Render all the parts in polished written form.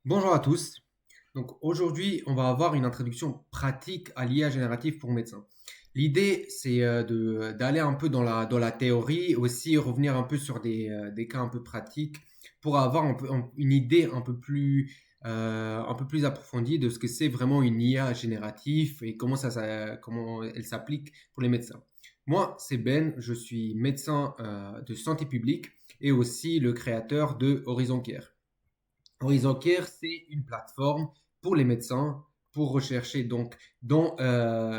Bonjour à tous. Donc aujourd'hui, on va avoir une introduction pratique à l'IA générative pour médecins. L'idée, c'est d'aller un peu dans la théorie, aussi revenir un peu sur des cas un peu pratiques pour avoir une idée un peu plus approfondie de ce que c'est vraiment une IA générative et comment elle s'applique pour les médecins. Moi, c'est Ben, je suis médecin de santé publique et aussi le créateur de Horizon Care. Horizon Care, c'est une plateforme pour les médecins pour rechercher donc dans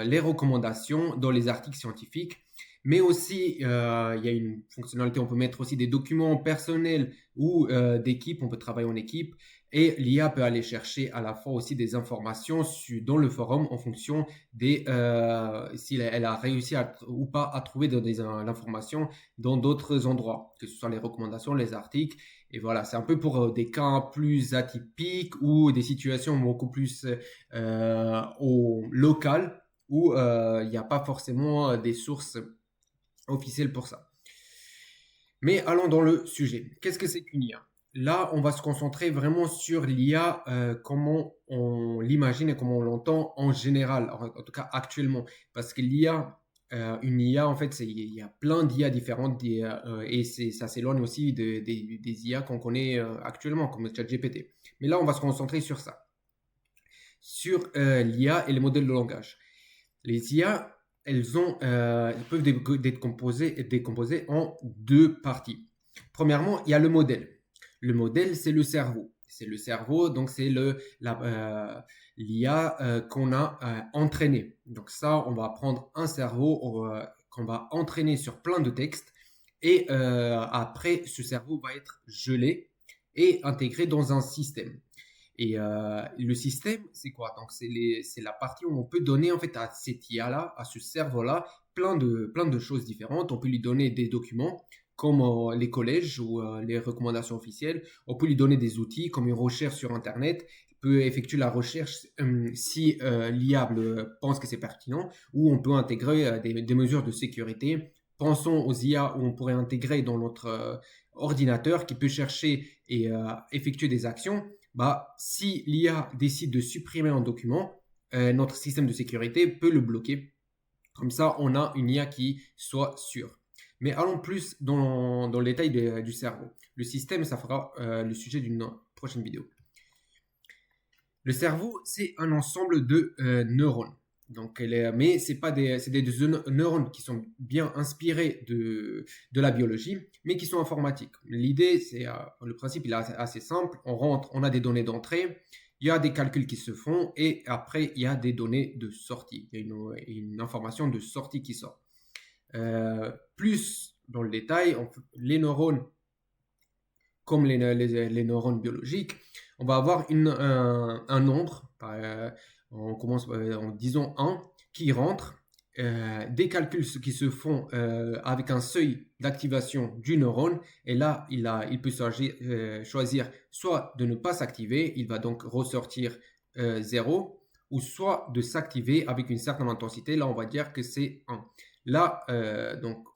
les recommandations, dans les articles scientifiques, mais aussi il y a une fonctionnalité, on peut mettre aussi des documents personnels ou d'équipe, on peut travailler en équipe, et l'IA peut aller chercher à la fois aussi des informations dans le forum en fonction si elle a réussi ou pas à trouver l'information dans d'autres endroits, que ce soit les recommandations, les articles. Et voilà, c'est un peu pour des cas plus atypiques ou des situations beaucoup plus au local où il n'y a pas forcément des sources officielles pour ça. Mais allons dans le sujet. Qu'est-ce que c'est qu'une IA? Là, on va se concentrer vraiment sur l'IA, comment on l'imagine et comment on l'entend en général, en tout cas actuellement. Parce que l'IA, une IA, en fait, il y a plein d'IA différentes et ça s'éloigne aussi des IA qu'on connaît actuellement, comme le ChatGPT. Mais là, on va se concentrer sur ça, sur l'IA et les modèles de langage. Les IA, elles peuvent être décomposées en deux parties. Premièrement, il y a le modèle. Le modèle, c'est le cerveau. C'est le cerveau, donc c'est l'IA qu'on a entraîné. Donc ça, on va prendre un cerveau qu'on va entraîner sur plein de textes et après, ce cerveau va être gelé et intégré dans un système. Et le système, c'est quoi? Donc, c'est la partie où on peut donner en fait à cette IA-là, à ce cerveau-là, plein de choses différentes. On peut lui donner des documents comme les collèges ou les recommandations officielles. On peut lui donner des outils comme une recherche sur Internet. Il peut effectuer la recherche si l'IA pense que c'est pertinent, ou on peut intégrer des mesures de sécurité. Pensons aux IA où on pourrait intégrer dans notre ordinateur qui peut chercher et effectuer des actions. Bah, si l'IA décide de supprimer un document, notre système de sécurité peut le bloquer. Comme ça, on a une IA qui soit sûre. Mais allons plus dans le détail du cerveau. Le système, ça fera le sujet d'une prochaine vidéo. Le cerveau, c'est un ensemble de neurones. Donc, mais c'est des neurones qui sont bien inspirés de la biologie, mais qui sont informatiques. L'idée, le principe, il est assez simple. On rentre, on a des données d'entrée, il y a des calculs qui se font, et après, il y a des données de sortie. Il y a une information de sortie qui sort. Plus dans le détail, les neurones comme les neurones biologiques, on va avoir un nombre, on commence en disant 1, qui rentre, des calculs qui se font avec un seuil d'activation du neurone, et là, il peut choisir soit de ne pas s'activer, il va donc ressortir 0, ou soit de s'activer avec une certaine intensité, là, on va dire que c'est 1. Là, donc,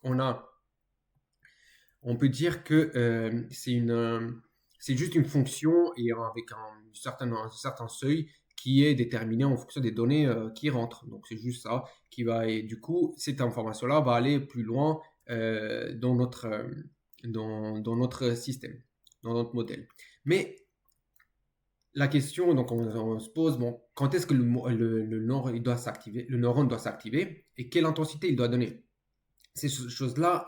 on peut dire que c'est juste une fonction et avec un certain seuil qui est déterminé en fonction des données qui rentrent. Donc c'est juste ça qui va, et du coup, cette information-là va aller plus loin dans notre système, dans notre modèle. Mais la question, donc on se pose, bon, quand est-ce que le neurone doit s'activer et quelle intensité il doit donner? Ces choses-là,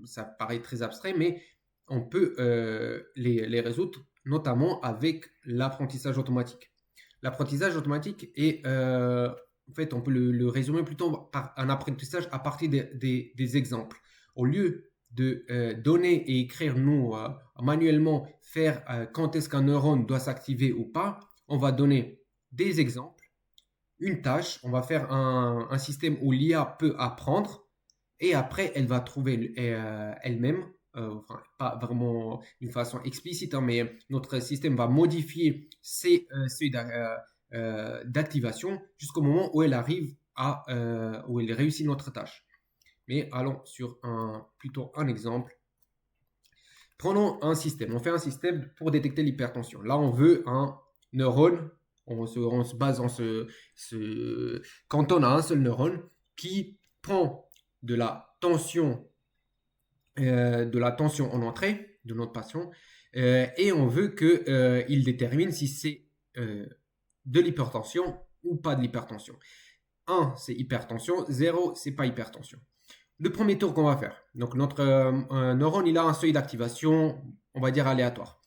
ça paraît très abstrait, mais on peut les résoudre notamment avec l'apprentissage automatique. L'apprentissage automatique est, en fait, on peut le résumer plutôt par un apprentissage à partir des exemples. Au lieu de donner et écrire, nous, manuellement, faire quand est-ce qu'un neurone doit s'activer ou pas, on va donner des exemples, une tâche, on va faire un système où l'IA peut apprendre et après, elle va trouver elle-même, enfin, pas vraiment d'une façon explicite, hein, mais notre système va modifier ces seuils d'activation jusqu'au moment où elle arrive où elle réussit notre tâche. Mais allons sur plutôt un exemple. Prenons un système. On fait un système pour détecter l'hypertension. Là, on veut un neurone. On se base en quand on a un seul neurone qui prend de la tension, en entrée de notre patient et on veut qu'il détermine si c'est de l'hypertension ou pas de l'hypertension. 1, c'est hypertension. 0, c'est pas hypertension. Le premier tour qu'on va faire. Donc, notre neurone, il a un seuil d'activation, on va dire aléatoire.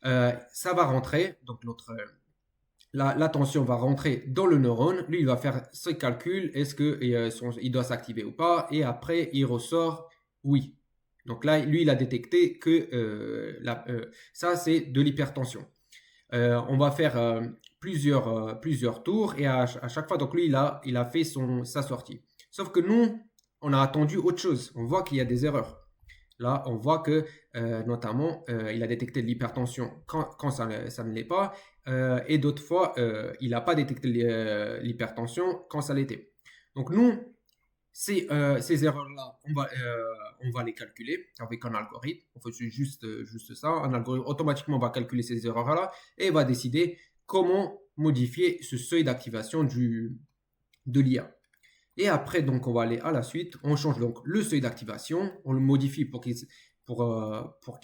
Ça va rentrer, donc la tension va rentrer dans le neurone. Lui, il va faire ce calcul. Est-ce qu'il doit s'activer ou pas? Et après, il ressort oui. Donc là, lui, il a détecté que ça, c'est de l'hypertension. On va faire plusieurs tours et à chaque fois, donc lui, il a fait sa sortie. Sauf que nous, on a attendu autre chose. On voit qu'il y a des erreurs. Là, on voit que, notamment, il a détecté de l'hypertension quand ça ne l'est pas, et d'autres fois, il n'a pas détecté l'hypertension quand ça l'était. Donc, nous, ces erreurs-là, on va les calculer avec un algorithme. On fait juste ça. Un algorithme, automatiquement, va calculer ces erreurs-là et va décider comment modifier ce seuil d'activation de l'IA. Et après, donc, on va aller à la suite. On change donc le seuil d'activation. On le modifie pour qu'il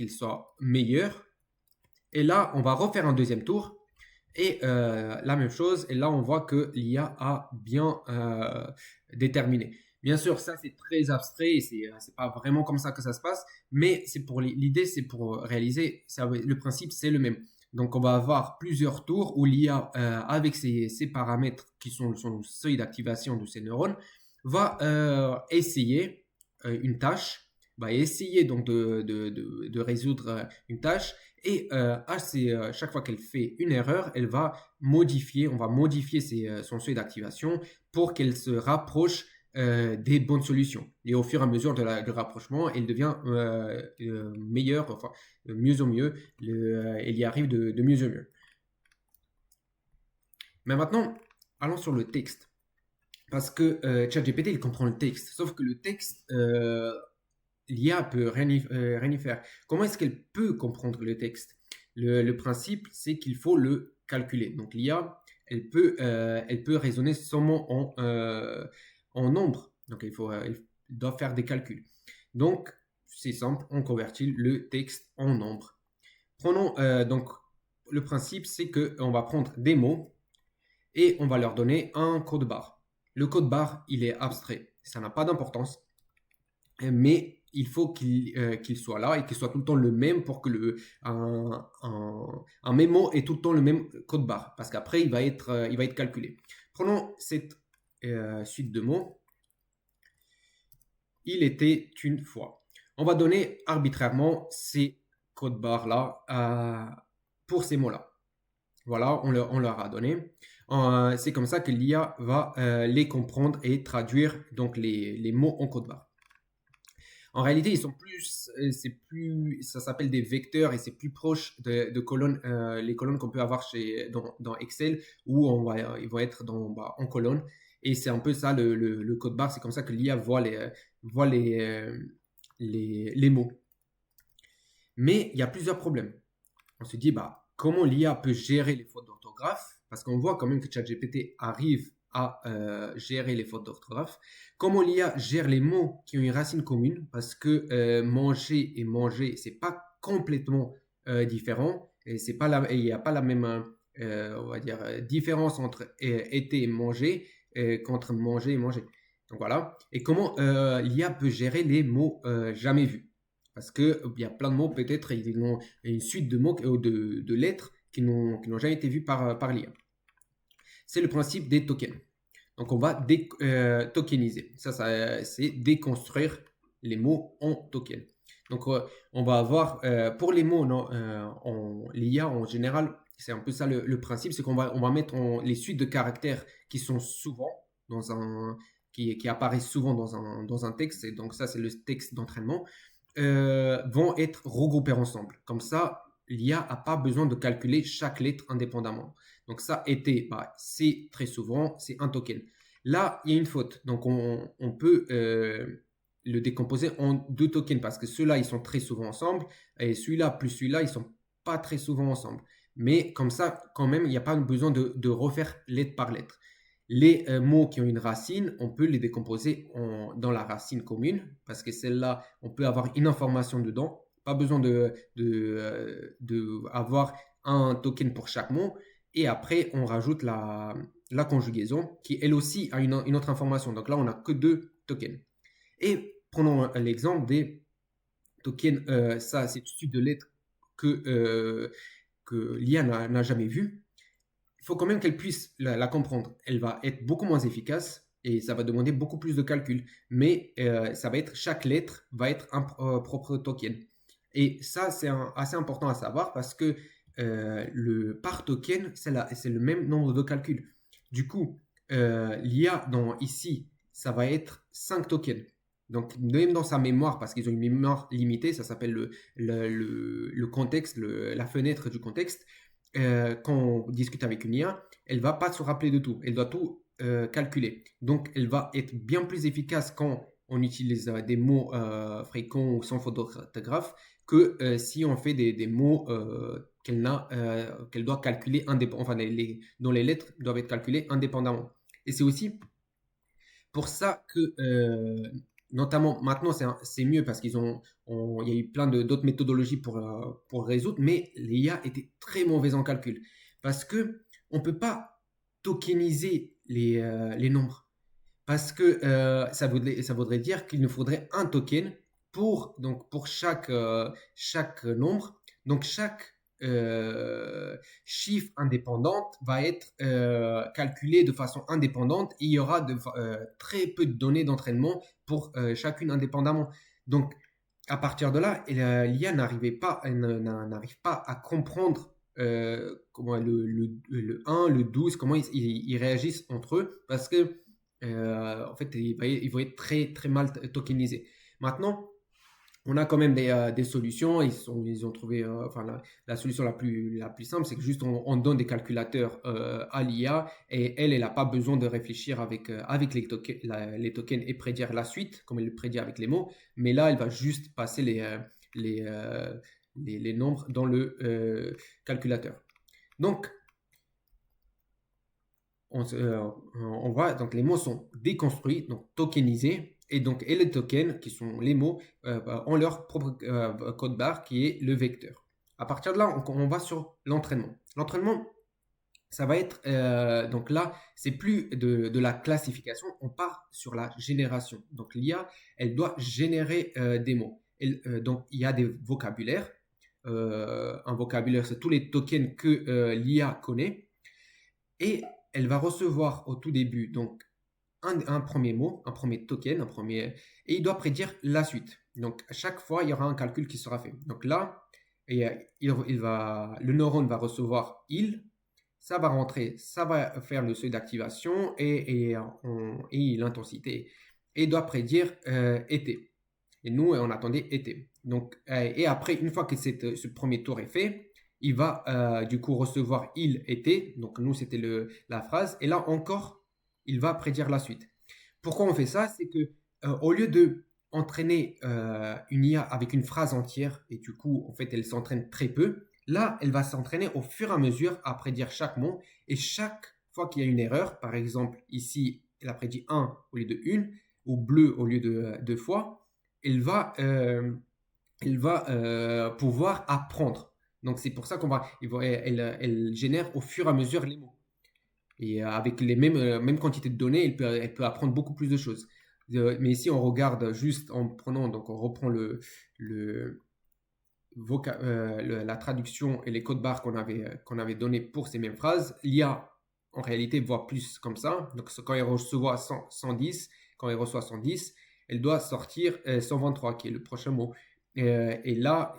soit meilleur. Et là, on va refaire un deuxième tour. Et la même chose. Et là, on voit que l'IA a bien déterminé. Bien sûr, ça, c'est très abstrait. Et c'est pas vraiment comme ça que ça se passe. Mais l'idée, c'est pour réaliser. Le principe, c'est le même. Donc, on va avoir plusieurs tours où l'IA, avec ces paramètres qui sont son seuil d'activation de ces neurones, va essayer une tâche, va essayer donc de résoudre une tâche. Et chaque fois qu'elle fait une erreur, on va modifier son seuil d'activation pour qu'elle se rapproche des bonnes solutions. Et au fur et à mesure du rapprochement, elle devient meilleure, enfin, mieux en mieux, elle y arrive de mieux en mieux. Mais maintenant, allons sur le texte. Parce que ChatGPT, il comprend le texte. Sauf que le texte, l'IA peut rien y faire. Comment est-ce qu'elle peut comprendre le texte? Le principe, c'est qu'il faut le calculer. Donc l'IA, elle peut raisonner seulement en nombre. Donc elle doit faire des calculs. Donc c'est simple, on convertit le texte en nombre. Prenons donc le principe, c'est qu'on va prendre des mots et on va leur donner un code barre. Le code barre, il est abstrait. Ça n'a pas d'importance. Mais il faut qu'il soit là et qu'il soit tout le temps le même pour que un mémo ait tout le temps le même code barre. Parce qu'après, il va être calculé. Prenons cette suite de mots. Il était une fois. On va donner arbitrairement ces codes barres-là pour ces mots-là. Voilà, on leur a donné. C'est comme ça que l'IA va les comprendre et traduire donc les mots en code barre. En réalité, ils sont ça s'appelle des vecteurs et c'est plus proche de colonnes, les colonnes qu'on peut avoir dans Excel où ils vont être en colonne. Et c'est un peu ça le code barre. C'est comme ça que l'IA voit les mots. Mais il y a plusieurs problèmes. On se dit, comment l'IA peut gérer les fautes d'orthographe? Parce qu'on voit quand même que ChatGPT arrive à gérer les fautes d'orthographe. Comment l'IA gère les mots qui ont une racine commune? Parce que manger et manger, c'est pas complètement différent. Et il n'y a pas la même, on va dire, différence entre été et manger qu'entre manger et manger. Donc voilà. Et comment l'IA peut gérer les mots jamais vus? Parce qu'il y a plein de mots, peut-être, ils ont une suite de mots, de lettres qui n'ont jamais été vus par l'IA. C'est le principe des tokens. Donc, on va tokeniser. Ça c'est déconstruire les mots en tokens. Donc, on va avoir, pour les mots, l'IA en général, c'est un peu ça le principe, c'est qu'on va mettre les suites de caractères qui sont souvent qui apparaissent souvent dans un texte, et donc ça, c'est le texte d'entraînement, vont être regroupés ensemble. Comme ça, l'IA n'a pas besoin de calculer chaque lettre indépendamment. Donc ça, c'est très souvent, c'est un token. Là, il y a une faute. Donc on peut le décomposer en deux tokens parce que ceux-là, ils sont très souvent ensemble et celui-là plus celui-là, ils sont pas très souvent ensemble. Mais comme ça, quand même, il n'y a pas besoin de refaire lettre par lettre. Les mots qui ont une racine, on peut les décomposer dans la racine commune parce que celle-là, on peut avoir une information dedans. Pas besoin de avoir un token pour chaque mot. Et après, on rajoute la conjugaison qui, elle aussi, a une autre information. Donc là, on n'a que deux tokens. Et prenons l'exemple des tokens. Ça, c'est une suite de lettres que l'IA n'a jamais vu. Il faut quand même qu'elle puisse la comprendre. Elle va être beaucoup moins efficace et ça va demander beaucoup plus de calcul. Mais ça va être, chaque lettre va être un propre token. Et ça, c'est assez important à savoir parce que par token, c'est le même nombre de calculs. Du coup, l'IA, ici, ça va être 5 tokens. Donc, même dans sa mémoire, parce qu'ils ont une mémoire limitée, ça s'appelle le contexte, la fenêtre du contexte. Quand on discute avec une IA, elle ne va pas se rappeler de tout. Elle doit tout calculer. Donc, elle va être bien plus efficace quand on utilise des mots fréquents ou sans faute d'orthographe que si on fait des mots qu'elle doit calculer indépendamment, enfin, dont les lettres doivent être calculées indépendamment. Et c'est aussi pour ça que, notamment maintenant, c'est mieux parce il y a eu plein d'autres méthodologies pour résoudre, mais l'IA était très mauvaise en calcul parce que on ne peut pas tokeniser les nombres parce que ça voudrait dire qu'il nous faudrait un token pour chaque nombre. Donc chaque chiffre indépendante va être calculé de façon indépendante et il y aura très peu de données d'entraînement pour chacune indépendamment. Donc à partir de là, l'IA n'arrive pas à comprendre comment le 1, le 12, comment ils réagissent entre eux parce que en fait, ils vont être très, très mal tokenisés. Maintenant, on a quand même des solutions. Ils ont trouvé, enfin, la solution la plus simple, c'est que juste on donne des calculateurs à l'IA et elle n'a pas besoin de réfléchir avec les tokens et prédire la suite, comme elle le prédit avec les mots. Mais là, elle va juste passer les nombres dans le calculateur. Donc, on voit, donc les mots sont déconstruits, donc tokenisés, et les tokens, qui sont les mots, ont leur propre code barre qui est le vecteur. À partir de là, on va sur l'entraînement. L'entraînement, ça va être, donc là, c'est plus de la classification, on part sur la génération. Donc l'IA, elle doit générer des mots. Donc il y a des vocabulaires. Un vocabulaire, c'est tous les tokens que l'IA connaît. Et elle va recevoir au tout début donc un premier mot, un premier token, et il doit prédire la suite. Donc à chaque fois, il y aura un calcul qui sera fait. Donc là, le neurone va recevoir ça va rentrer, ça va faire le seuil d'activation et l'intensité. Et il doit prédire été. Et nous, on attendait été. Donc, et après, une fois que ce premier tour est fait, il va du coup recevoir il était. Donc nous, c'était la phrase. Et là encore, il va prédire la suite. Pourquoi on fait ça? C'est que au lieu de entraîner une IA avec une phrase entière, et du coup, en fait, elle s'entraîne très peu, là, elle va s'entraîner au fur et à mesure à prédire chaque mot. Et chaque fois qu'il y a une erreur, par exemple, ici, elle a prédit un au lieu de une, ou bleu au lieu de deux fois, elle va pouvoir apprendre. Donc c'est pour ça elle génère au fur et à mesure les mots. Et avec les mêmes quantités de données, elle peut apprendre beaucoup plus de choses. Mais ici, on regarde juste en prenant, donc on reprend la traduction et les codes barres qu'on avait donnés pour ces mêmes phrases. L'IA, en réalité, voit plus comme ça. Donc quand elle reçoit 110, quand elle reçoit 110, elle doit sortir 123, qui est le prochain mot. Et là,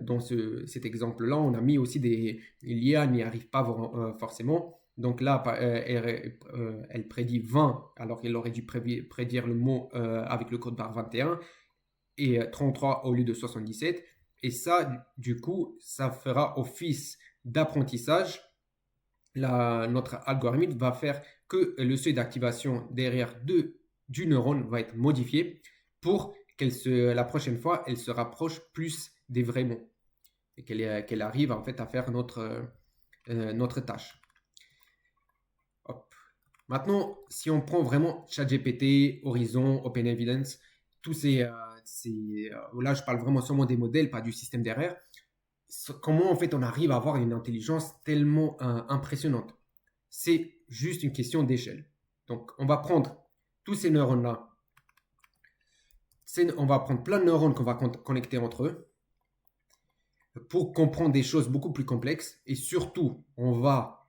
dans cet exemple-là, on a mis aussi l'IA n'y arrive pas forcément. Donc là, elle prédit 20, alors qu'elle aurait dû prédire le mot avec le code barre 21 et 33 au lieu de 77. Et ça, du coup, ça fera office d'apprentissage. Notre algorithme va faire que le seuil d'activation derrière du neurone va être modifié pour la prochaine fois, elle se rapproche plus des vrais mots et qu'elle arrive en fait à faire notre tâche. Hop. Maintenant, si on prend vraiment ChatGPT, Horizon, OpenEvidence, tous là je parle vraiment seulement des modèles, pas du système derrière. Comment en fait on arrive à avoir une intelligence tellement impressionnante? C'est juste une question d'échelle. Donc on va prendre tous ces neurones-là, on va prendre plein de neurones qu'on va connecter entre eux pour comprendre des choses beaucoup plus complexes et surtout on va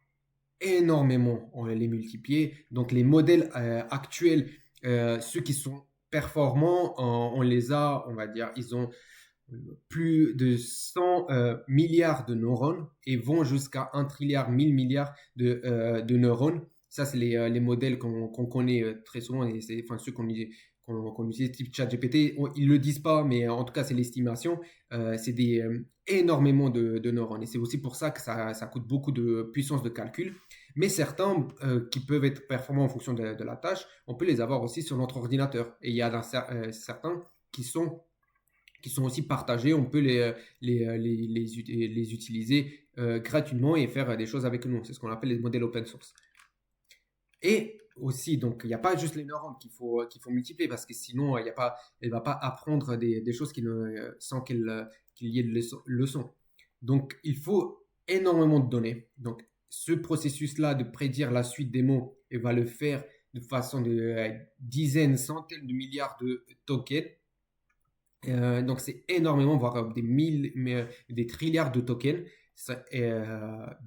énormément les multiplier. Donc les modèles actuels, ceux qui sont performants, on les a, on va dire, ils ont plus de 100 milliards de neurones et vont jusqu'à 1 trilliard, 1000 milliards de neurones. Ça, c'est les modèles qu'on connaît très souvent, et c'est enfin, ceux qu'on utilise, type ChatGPT. Ils ne le disent pas, mais en tout cas, c'est l'estimation. C'est énormément de neurones. Et c'est aussi pour ça que ça coûte beaucoup de puissance de calcul. Mais certains qui peuvent être performants en fonction de la tâche, on peut les avoir aussi sur notre ordinateur. Et il y a certains qui sont aussi partagés. On peut les utiliser gratuitement et faire des choses avec nous. C'est ce qu'on appelle les modèles open source. Et aussi, donc, il n'y a pas juste les neurones qu'il faut multiplier parce que sinon, elle ne va pas apprendre des choses sans qu'il y ait de leçons. Donc, il faut énormément de données. Donc, ce processus-là de prédire la suite des mots, elle va le faire de façon de dizaines, centaines de milliards de tokens. Donc, c'est énormément, voire des trilliards de tokens. Ça est,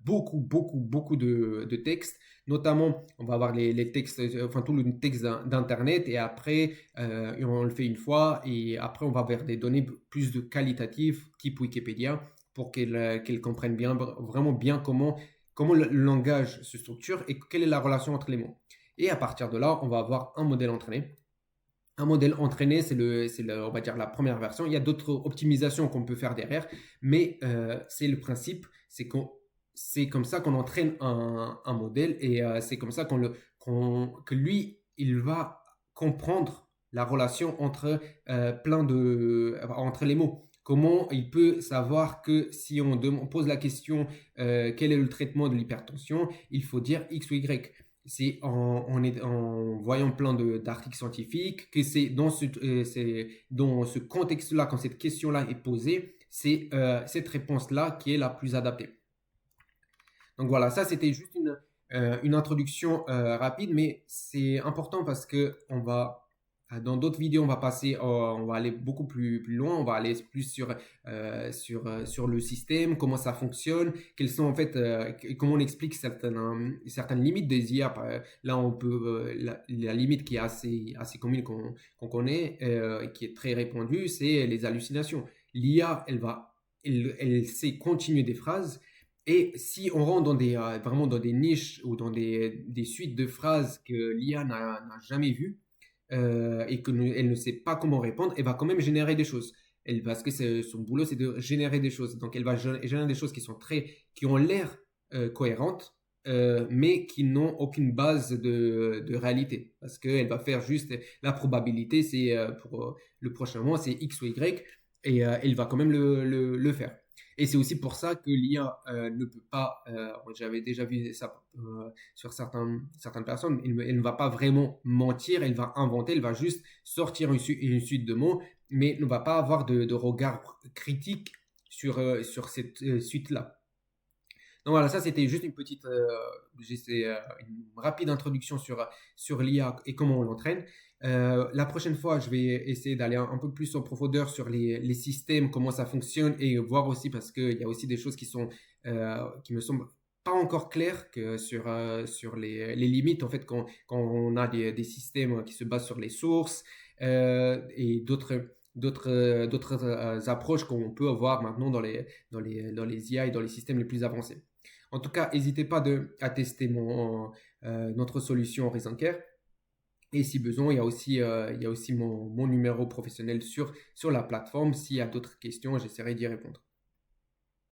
beaucoup, beaucoup, beaucoup de textes. Notamment, on va avoir les textes, enfin tout le texte d'Internet, et après, on le fait une fois, et après, on va vers des données plus qualitatives, type Wikipédia, pour qu'elle comprenne vraiment bien comment le langage se structure et quelle est la relation entre les mots. Et à partir de là, on va avoir un modèle entraîné. Un modèle entraîné, on va dire la première version. Il y a d'autres optimisations qu'on peut faire derrière, mais c'est le principe, c'est comme ça qu'on entraîne un modèle, et c'est comme ça que lui, il va comprendre la relation entre entre les mots. Comment il peut savoir que si on pose la question quel est le traitement de l'hypertension, il faut dire X ou Y. C'est en voyant plein d'articles scientifiques que c'est dans ce contexte-là, quand cette question-là est posée, c'est cette réponse-là qui est la plus adaptée. Donc voilà, ça c'était juste une introduction rapide, mais c'est important parce que dans d'autres vidéos, on va aller beaucoup plus loin, on va aller plus sur le système, comment ça fonctionne, quelles sont en fait, comment on explique certaines limites des IA. Là, on peut, la limite qui est assez commune qu'on connaît, et qui est très répandue, c'est les hallucinations. L'IA, elle sait continuer des phrases. Et si on rentre vraiment dans des niches ou dans des suites de phrases que l'IA n'a jamais vues, et qu'elle ne sait pas comment répondre, elle va quand même générer des choses. Parce que son boulot, c'est de générer des choses. Donc, elle va générer des choses qui ont l'air cohérentes, mais qui n'ont aucune base de réalité. Parce qu'elle va faire juste la probabilité, c'est pour le prochain mois, c'est X ou Y, et elle va quand même le faire. Et c'est aussi pour ça que l'IA ne peut pas, j'avais déjà vu ça sur certaines personnes, elle ne va pas vraiment mentir, elle va inventer, elle va juste sortir une suite de mots, mais ne va pas avoir de regard critique sur cette suite-là. Donc voilà, ça c'était juste une rapide introduction sur l'IA et comment on l'entraîne. La prochaine fois, je vais essayer d'aller un peu plus en profondeur sur les systèmes, comment ça fonctionne, et voir aussi parce qu'il y a aussi des choses qui me semblent pas encore claires sur les limites en fait quand on a des systèmes qui se basent sur les sources et d'autres approches qu'on peut avoir maintenant dans les IA et dans les systèmes les plus avancés. En tout cas, n'hésitez pas à tester notre solution Horizon Care. Et si besoin, il y a aussi mon numéro professionnel sur la plateforme. S'il y a d'autres questions, j'essaierai d'y répondre.